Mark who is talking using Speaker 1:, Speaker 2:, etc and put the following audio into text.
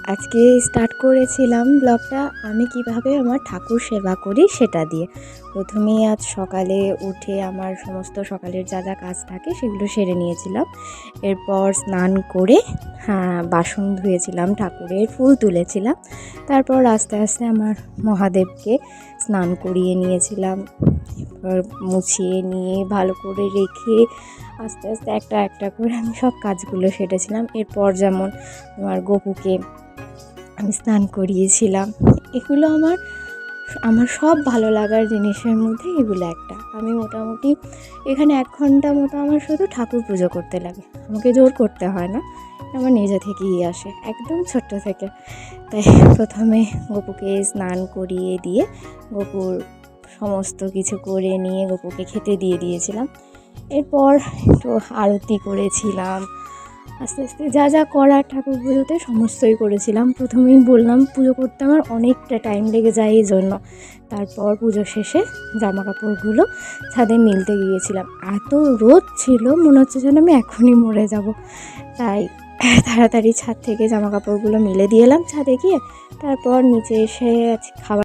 Speaker 1: আজকে স্টার্ট করেছিলাম ব্লগটা আমি কিভাবে আমার ঠাকুর সেবা করি সেটা দিয়ে। প্রথমেই আজ সকালে উঠে আমার সমস্ত সকালের যা যা কাজ থাকে সেগুলো সেরে নিয়েছিলাম। এরপর স্নান করে বাসন ধুয়েছিলাম, ঠাকুরের ফুল তুলেছিলাম। তারপর আস্তে আস্তে আমার মহাদেবকে স্নান করিয়ে নিয়েছিলাম। এরপর মুছিয়ে নিয়ে ভালো করে রেখে আস্তে আস্তে একটা একটা করে আমি সব কাজগুলো সেরেছিলাম। এরপর যেমন আমার গপুকে আমি স্নান করিয়েছিলাম। এগুলো আমার সব ভালো লাগার জিনিসের মধ্যে এগুলো একটা। আমি মোটামুটি এখানে 1 ঘন্টা মতো আমার শুধু ঠাকুর পুজো করতে লাগে, আমাকে জোর করতে হয় না, আমার নিজে থেকেই আসে একদম ছোট্ট থেকে। তাই প্রথমে গপুকে স্নান করিয়ে দিয়ে গপুর সমস্ত কিছু করে নিয়ে গপুকে খেতে দিয়ে দিয়েছিলাম। এরপর একটু আরতি করেছিলাম, আস্তে আস্তে যা যা করার ঠাকুর পুজোতে সমস্তই করেছিলাম। প্রথমেই বললাম পুজো করতে আমার অনেকটা টাইম লেগে যায় এই জন্য। তারপর পুজো শেষে জামা কাপড়গুলো ছাদে মেলতে গিয়েছিলাম। এত রোদ ছিল মনে হচ্ছে যেন আমি এখনই মরে যাব। তাই তাড়াতাড়ি ছাদ থেকে জামা কাপড়গুলো মেলে দিয়ে এলাম ছাদে গিয়ে। তারপর নিচে এসে খাবার